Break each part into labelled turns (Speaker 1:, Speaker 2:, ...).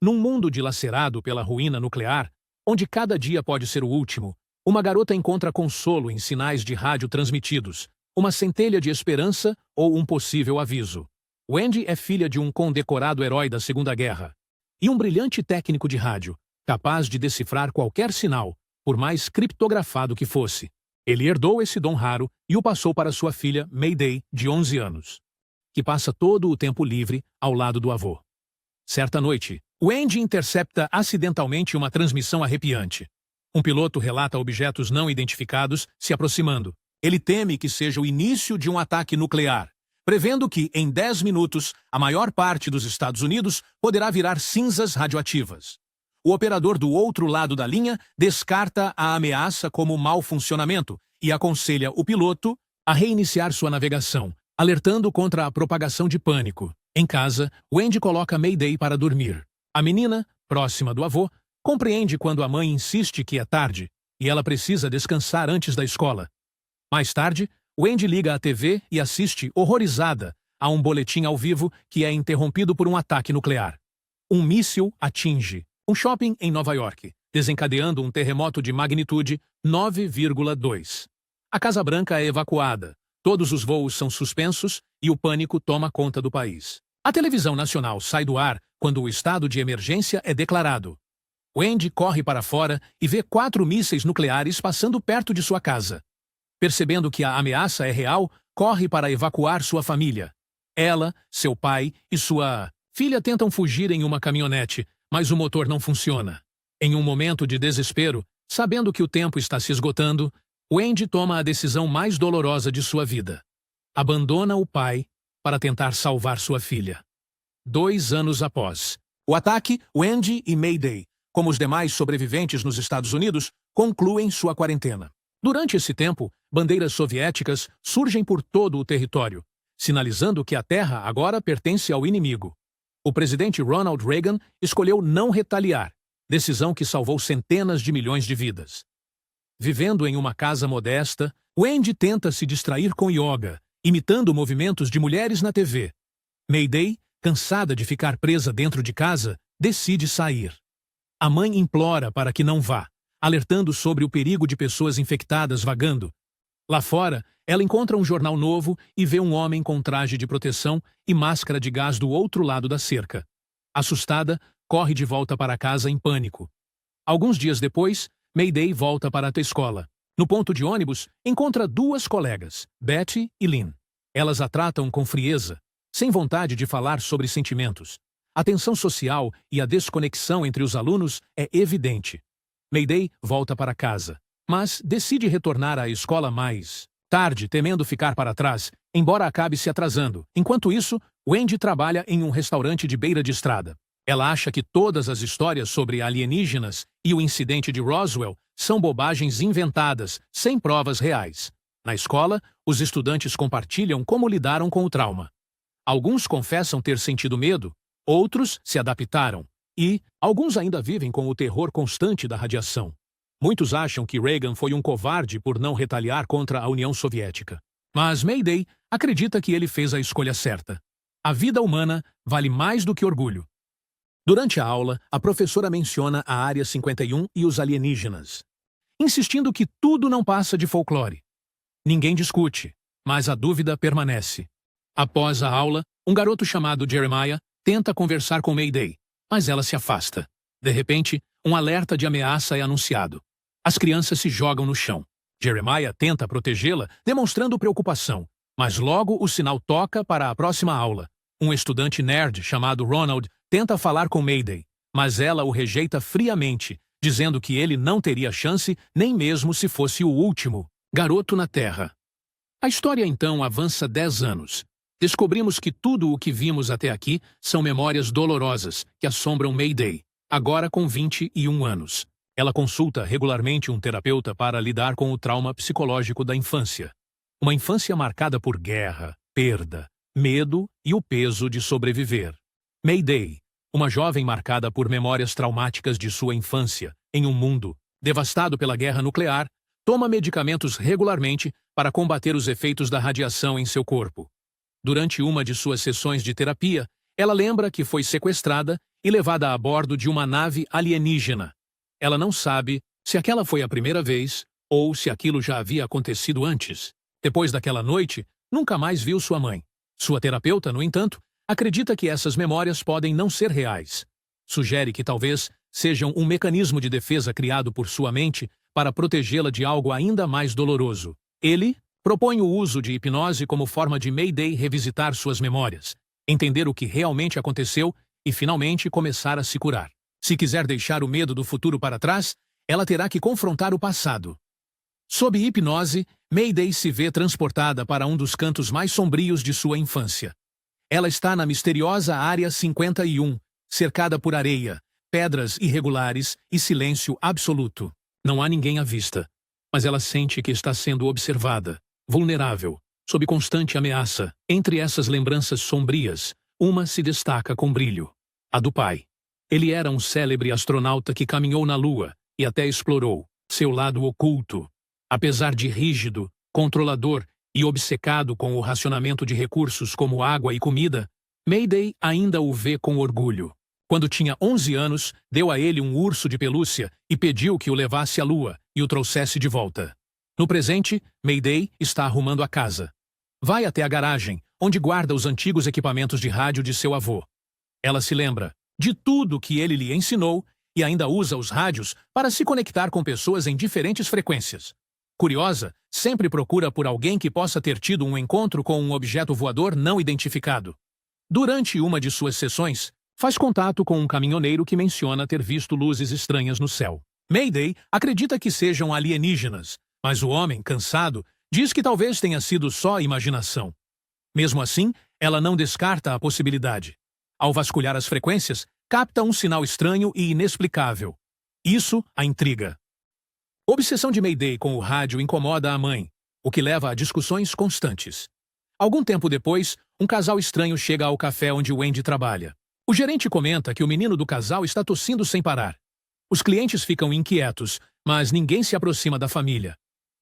Speaker 1: Num mundo dilacerado pela ruína nuclear, onde cada dia pode ser o último, uma garota encontra consolo em sinais de rádio transmitidos, uma centelha de esperança ou um possível aviso. Wendy é filha de um condecorado herói da Segunda Guerra e um brilhante técnico de rádio, capaz de decifrar qualquer sinal, por mais criptografado que fosse. Ele herdou esse dom raro e o passou para sua filha Mayday, de 11 anos, que passa todo o tempo livre ao lado do avô. Certa noite, Wendy intercepta acidentalmente uma transmissão arrepiante. Um piloto relata objetos não identificados se aproximando. Ele teme que seja o início de um ataque nuclear, prevendo que, em 10 minutos, a maior parte dos Estados Unidos poderá virar cinzas radioativas. O operador do outro lado da linha descarta a ameaça como mau funcionamento e aconselha o piloto a reiniciar sua navegação, alertando contra a propagação de pânico. Em casa, Wendy coloca Mayday para dormir. A menina, próxima do avô, compreende quando a mãe insiste que é tarde e ela precisa descansar antes da escola. Mais tarde, Wendy liga à TV e assiste, horrorizada, a um boletim ao vivo que é interrompido por um ataque nuclear. Um míssil atinge um shopping em Nova York, desencadeando um terremoto de magnitude 9,2. A Casa Branca é evacuada, todos os voos são suspensos e o pânico toma conta do país. A televisão nacional sai do ar quando o estado de emergência é declarado. Wendy corre para fora e vê 4 mísseis nucleares passando perto de sua casa. Percebendo que a ameaça é real, corre para evacuar sua família. Ela, seu pai e sua filha tentam fugir em uma caminhonete, mas o motor não funciona. Em um momento de desespero, sabendo que o tempo está se esgotando, Wendy toma a decisão mais dolorosa de sua vida. Abandona o pai para tentar salvar sua filha. 2 anos após o ataque, Wendy e Mayday, como os demais sobreviventes nos Estados Unidos, concluem sua quarentena. Durante esse tempo, bandeiras soviéticas surgem por todo o território, sinalizando que a terra agora pertence ao inimigo. O presidente Ronald Reagan escolheu não retaliar, decisão que salvou centenas de milhões de vidas. Vivendo em uma casa modesta, Wendy tenta se distrair com yoga, imitando movimentos de mulheres na TV. Mayday, cansada de ficar presa dentro de casa, decide sair. A mãe implora para que não vá, alertando sobre o perigo de pessoas infectadas vagando. Lá fora, ela encontra um jornal novo e vê um homem com traje de proteção e máscara de gás do outro lado da cerca. Assustada, corre de volta para casa em pânico. Alguns dias depois, Mayday volta para a escola. No ponto de ônibus, encontra 2 colegas, Betty e Lynn. Elas a tratam com frieza, sem vontade de falar sobre sentimentos. A tensão social e a desconexão entre os alunos é evidente. Mayday volta para casa, mas decide retornar à escola mais tarde, temendo ficar para trás, embora acabe se atrasando. Enquanto isso, Wendy trabalha em um restaurante de beira de estrada. Ela acha que todas as histórias sobre alienígenas e o incidente de Roswell são bobagens inventadas, sem provas reais. Na escola, os estudantes compartilham como lidaram com o trauma. Alguns confessam ter sentido medo, outros se adaptaram, e alguns ainda vivem com o terror constante da radiação. Muitos acham que Reagan foi um covarde por não retaliar contra a União Soviética. Mas Mayday acredita que ele fez a escolha certa. A vida humana vale mais do que orgulho. Durante a aula, a professora menciona a Área 51 e os alienígenas, insistindo que tudo não passa de folclore. Ninguém discute, mas a dúvida permanece. Após a aula, um garoto chamado Jeremiah tenta conversar com Mayday, mas ela se afasta. De repente, um alerta de ameaça é anunciado. As crianças se jogam no chão. Jeremiah tenta protegê-la, demonstrando preocupação, mas logo o sinal toca para a próxima aula. Um estudante nerd chamado Ronald tenta falar com Mayday, mas ela o rejeita friamente, dizendo que ele não teria chance nem mesmo se fosse o último garoto na Terra. A história então avança 10 anos. Descobrimos que tudo o que vimos até aqui são memórias dolorosas que assombram Mayday, agora com 21 anos. Ela consulta regularmente um terapeuta para lidar com o trauma psicológico da infância. Uma infância marcada por guerra, perda, medo e o peso de sobreviver. Mayday, uma jovem marcada por memórias traumáticas de sua infância, em um mundo devastado pela guerra nuclear, toma medicamentos regularmente para combater os efeitos da radiação em seu corpo. Durante uma de suas sessões de terapia, ela lembra que foi sequestrada e levada a bordo de uma nave alienígena. Ela não sabe se aquela foi a primeira vez ou se aquilo já havia acontecido antes. Depois daquela noite, nunca mais viu sua mãe. Sua terapeuta, no entanto, acredita que essas memórias podem não ser reais. Sugere que talvez sejam um mecanismo de defesa criado por sua mente para protegê-la de algo ainda mais doloroso. Ele propõe o uso de hipnose como forma de Mayday revisitar suas memórias, entender o que realmente aconteceu e finalmente começar a se curar. Se quiser deixar o medo do futuro para trás, ela terá que confrontar o passado. Sob hipnose, Mayday se vê transportada para um dos cantos mais sombrios de sua infância. Ela está na misteriosa Área 51, cercada por areia, pedras irregulares e silêncio absoluto. Não há ninguém à vista, mas ela sente que está sendo observada, vulnerável, sob constante ameaça. Entre essas lembranças sombrias, uma se destaca com brilho: a do pai. Ele era um célebre astronauta que caminhou na Lua e até explorou seu lado oculto. Apesar de rígido, controlador e obcecado com o racionamento de recursos como água e comida, Mayday ainda o vê com orgulho. Quando tinha 11 anos, deu a ele um urso de pelúcia e pediu que o levasse à Lua e o trouxesse de volta. No presente, Mayday está arrumando a casa. Vai até a garagem, onde guarda os antigos equipamentos de rádio de seu avô. Ela se lembra de tudo que ele lhe ensinou e ainda usa os rádios para se conectar com pessoas em diferentes frequências. Curiosa, sempre procura por alguém que possa ter tido um encontro com um objeto voador não identificado. Durante uma de suas sessões, faz contato com um caminhoneiro que menciona ter visto luzes estranhas no céu. Mayday acredita que sejam alienígenas, mas o homem, cansado, diz que talvez tenha sido só imaginação. Mesmo assim, ela não descarta a possibilidade. Ao vasculhar as frequências, capta um sinal estranho e inexplicável. Isso a intriga. A obsessão de Mayday com o rádio incomoda a mãe, o que leva a discussões constantes. Algum tempo depois, um casal estranho chega ao café onde Wendy trabalha. O gerente comenta que o menino do casal está tossindo sem parar. Os clientes ficam inquietos, mas ninguém se aproxima da família.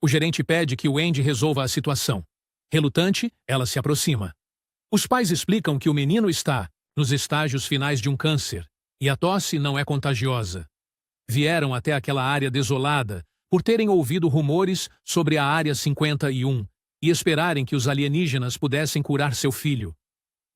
Speaker 1: O gerente pede que Wendy resolva a situação. Relutante, ela se aproxima. Os pais explicam que o menino está nos estágios finais de um câncer e a tosse não é contagiosa. Vieram até aquela área desolada por terem ouvido rumores sobre a Área 51 e esperarem que os alienígenas pudessem curar seu filho.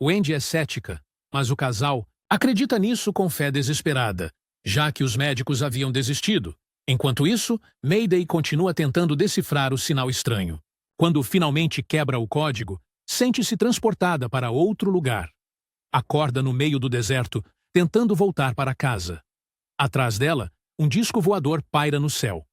Speaker 1: Wendy é cética, mas o casal acredita nisso com fé desesperada, já que os médicos haviam desistido. Enquanto isso, Mayday continua tentando decifrar o sinal estranho. Quando finalmente quebra o código, sente-se transportada para outro lugar. Acorda no meio do deserto, tentando voltar para casa. Atrás dela, um disco voador paira no céu.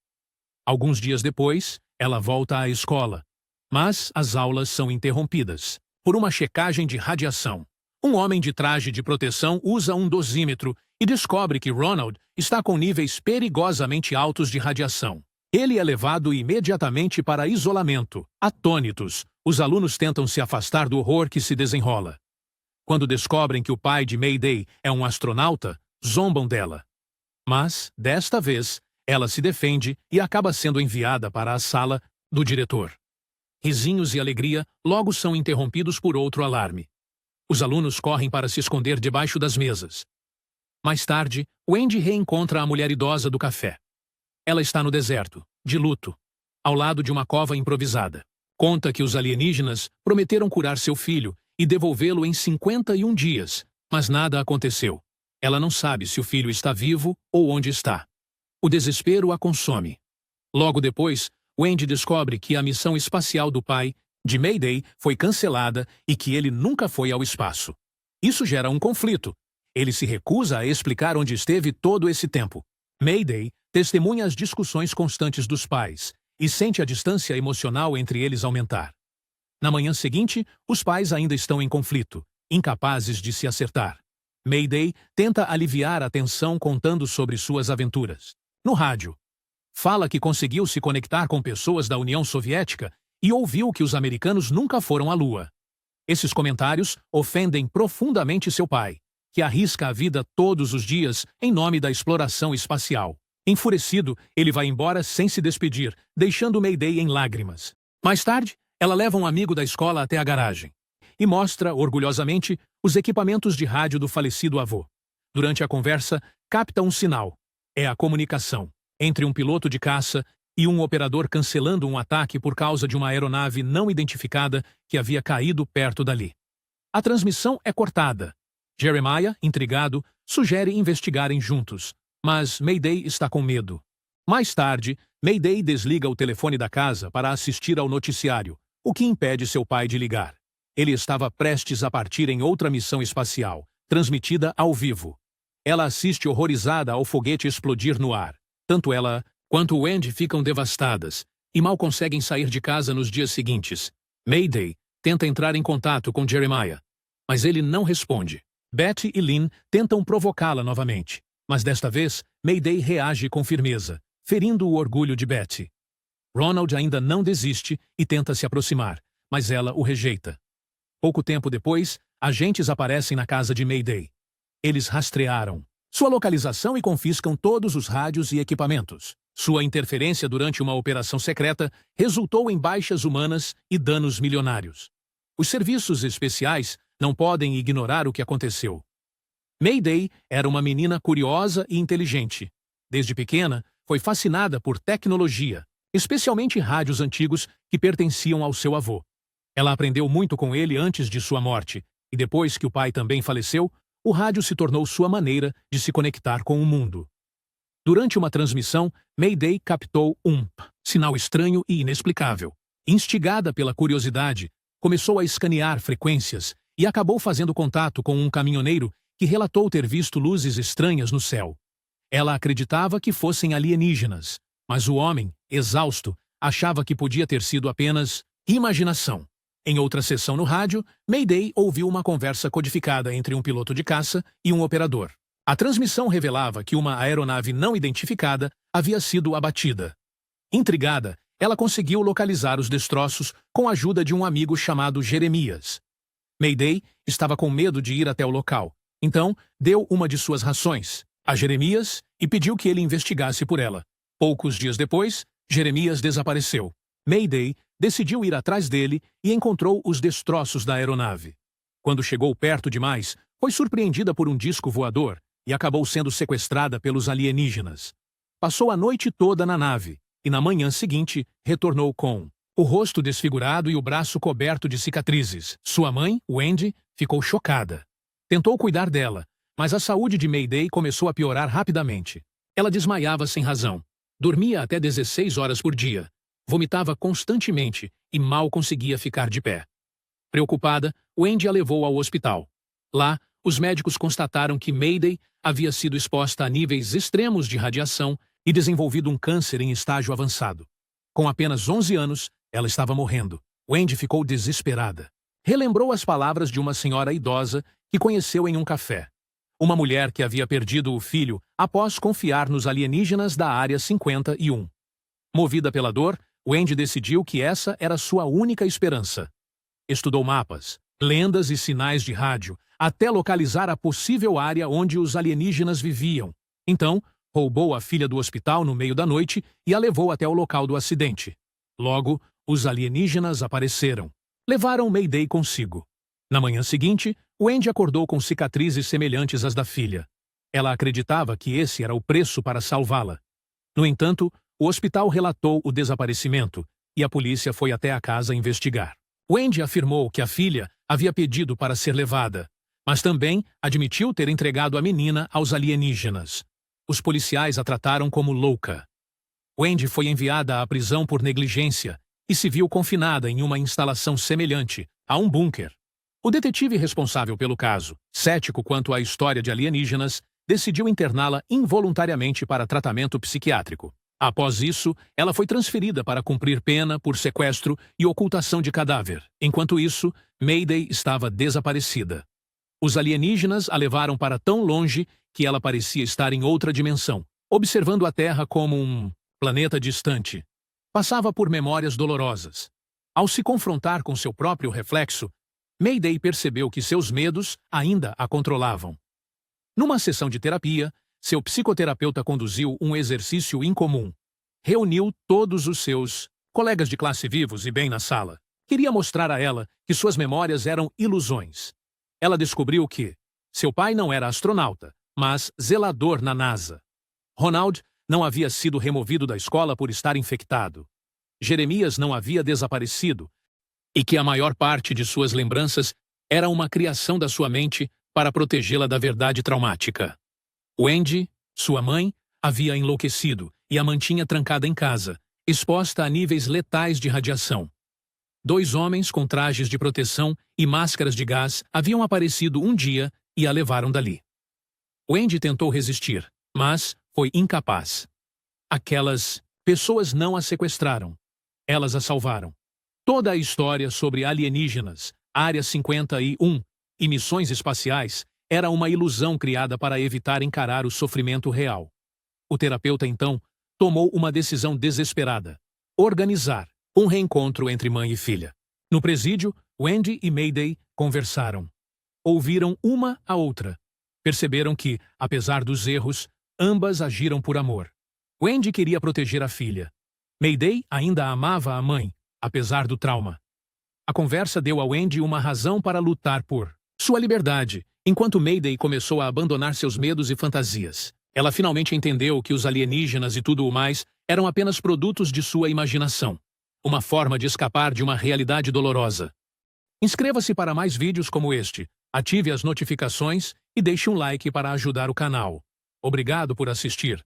Speaker 1: Alguns dias depois, ela volta à escola, mas as aulas são interrompidas por uma checagem de radiação. Um homem de traje de proteção usa um dosímetro e descobre que Ronald está com níveis perigosamente altos de radiação. Ele é levado imediatamente para isolamento. Atônitos, os alunos tentam se afastar do horror que se desenrola. Quando descobrem que o pai de Mayday é um astronauta, zombam dela. Mas, desta vez, ela se defende e acaba sendo enviada para a sala do diretor. Risinhos e alegria logo são interrompidos por outro alarme. Os alunos correm para se esconder debaixo das mesas. Mais tarde, Wendy reencontra a mulher idosa do café. Ela está no deserto, de luto, ao lado de uma cova improvisada. Conta que os alienígenas prometeram curar seu filho e devolvê-lo em 51 dias, mas nada aconteceu. Ela não sabe se o filho está vivo ou onde está. O desespero a consome. Logo depois, Wendy descobre que a missão espacial do pai, de Mayday, foi cancelada e que ele nunca foi ao espaço. Isso gera um conflito. Ele se recusa a explicar onde esteve todo esse tempo. Mayday testemunha as discussões constantes dos pais e sente a distância emocional entre eles aumentar. Na manhã seguinte, os pais ainda estão em conflito, incapazes de se acertar. Mayday tenta aliviar a tensão contando sobre suas aventuras. No rádio, fala que conseguiu se conectar com pessoas da União Soviética e ouviu que os americanos nunca foram à Lua. Esses comentários ofendem profundamente seu pai, que arrisca a vida todos os dias em nome da exploração espacial. Enfurecido, ele vai embora sem se despedir, deixando Mayday em lágrimas. Mais tarde, ela leva um amigo da escola até a garagem e mostra, orgulhosamente, os equipamentos de rádio do falecido avô. durante a conversa, capta um sinal. É a comunicação entre um piloto de caça e um operador cancelando um ataque por causa de uma aeronave não identificada que havia caído perto dali. A transmissão é cortada. Jeremiah, intrigado, sugere investigarem juntos, mas Mayday está com medo. Mais tarde, Mayday desliga o telefone da casa para assistir ao noticiário, o que impede seu pai de ligar. Ele estava prestes a partir em outra missão espacial, transmitida ao vivo. Ela assiste horrorizada ao foguete explodir no ar. Tanto ela quanto Wendy ficam devastadas e mal conseguem sair de casa nos dias seguintes. Mayday tenta entrar em contato com Jeremiah, mas ele não responde. Betty e Lynn tentam provocá-la novamente, mas desta vez Mayday reage com firmeza, ferindo o orgulho de Betty. Ronald ainda não desiste e tenta se aproximar, mas ela o rejeita. Pouco tempo depois, agentes aparecem na casa de Mayday. Eles rastrearam sua localização e confiscam todos os rádios e equipamentos. Sua interferência durante uma operação secreta resultou em baixas humanas e danos milionários. Os serviços especiais não podem ignorar o que aconteceu. Mayday era uma menina curiosa e inteligente. Desde pequena, foi fascinada por tecnologia, especialmente rádios antigos que pertenciam ao seu avô. Ela aprendeu muito com ele antes de sua morte, e depois que o pai também faleceu, o rádio se tornou sua maneira de se conectar com o mundo. Durante uma transmissão, Mayday captou um sinal estranho e inexplicável. Instigada pela curiosidade, começou a escanear frequências e acabou fazendo contato com um caminhoneiro que relatou ter visto luzes estranhas no céu. Ela acreditava que fossem alienígenas, mas o homem, exausto, achava que podia ter sido apenas imaginação. Em outra sessão no rádio, Mayday ouviu uma conversa codificada entre um piloto de caça e um operador. A transmissão revelava que uma aeronave não identificada havia sido abatida. Intrigada, ela conseguiu localizar os destroços com a ajuda de um amigo chamado Jeremias. Mayday estava com medo de ir até o local, então deu uma de suas rações a Jeremias e pediu que ele investigasse por ela. Poucos dias depois, Jeremias desapareceu. Mayday decidiu ir atrás dele e encontrou os destroços da aeronave. Quando chegou perto demais, foi surpreendida por um disco voador e acabou sendo sequestrada pelos alienígenas. Passou a noite toda na nave e na manhã seguinte retornou com o rosto desfigurado e o braço coberto de cicatrizes. Sua mãe, Wendy, ficou chocada. Tentou cuidar dela, mas a saúde de Mayday começou a piorar rapidamente. Ela desmaiava sem razão, dormia até 16 horas por dia, vomitava constantemente e mal conseguia ficar de pé. Preocupada, Wendy a levou ao hospital. Lá, os médicos constataram que Mayday havia sido exposta a níveis extremos de radiação e desenvolvido um câncer em estágio avançado. Com apenas 11 anos, ela estava morrendo. Wendy ficou desesperada. Relembrou as palavras de uma senhora idosa que conheceu em um café. Uma mulher que havia perdido o filho após confiar nos alienígenas da Área 51. Movida pela dor, Wendy decidiu que essa era sua única esperança. Estudou mapas, lendas e sinais de rádio, até localizar a possível área onde os alienígenas viviam. Então, roubou a filha do hospital no meio da noite e a levou até o local do acidente. Logo, os alienígenas apareceram. Levaram Mayday consigo. Na manhã seguinte, Wendy acordou com cicatrizes semelhantes às da filha. Ela acreditava que esse era o preço para salvá-la. No entanto, o hospital relatou o desaparecimento e a polícia foi até a casa investigar. Wendy afirmou que a filha havia pedido para ser levada, mas também admitiu ter entregado a menina aos alienígenas. Os policiais a trataram como louca. Wendy foi enviada à prisão por negligência e se viu confinada em uma instalação semelhante a um bunker. O detetive responsável pelo caso, cético quanto à história de alienígenas, decidiu interná-la involuntariamente para tratamento psiquiátrico. Após isso, ela foi transferida para cumprir pena por sequestro e ocultação de cadáver. Enquanto isso, Mayday estava desaparecida. Os alienígenas a levaram para tão longe que ela parecia estar em outra dimensão, observando a Terra como um planeta distante. Passava por memórias dolorosas. Ao se confrontar com seu próprio reflexo, Mayday percebeu que seus medos ainda a controlavam. Numa sessão de terapia, seu psicoterapeuta conduziu um exercício incomum. Reuniu todos os seus colegas de classe vivos e bem na sala. Queria mostrar a ela que suas memórias eram ilusões. Ela descobriu que seu pai não era astronauta, mas zelador na NASA. Ronald não havia sido removido da escola por estar infectado. Jeremias não havia desaparecido, e que a maior parte de suas lembranças era uma criação da sua mente para protegê-la da verdade traumática. Wendy, sua mãe, havia enlouquecido e a mantinha trancada em casa, exposta a níveis letais de radiação. 2 homens com trajes de proteção e máscaras de gás haviam aparecido um dia e a levaram dali. Wendy tentou resistir, mas foi incapaz. Aquelas pessoas não a sequestraram. Elas a salvaram. Toda a história sobre alienígenas, Área 51 e missões espaciais era uma ilusão criada para evitar encarar o sofrimento real. O terapeuta, então, tomou uma decisão desesperada: organizar um reencontro entre mãe e filha. No presídio, Wendy e Mayday conversaram. Ouviram uma a outra. Perceberam que, apesar dos erros, ambas agiram por amor. Wendy queria proteger a filha. Mayday ainda amava a mãe, apesar do trauma. A conversa deu a Wendy uma razão para lutar por sua liberdade, enquanto Mayday começou a abandonar seus medos e fantasias. Ela finalmente entendeu que os alienígenas e tudo o mais eram apenas produtos de sua imaginação. Uma forma de escapar de uma realidade dolorosa. Inscreva-se para mais vídeos como este, ative as notificações e deixe um like para ajudar o canal. Obrigado por assistir.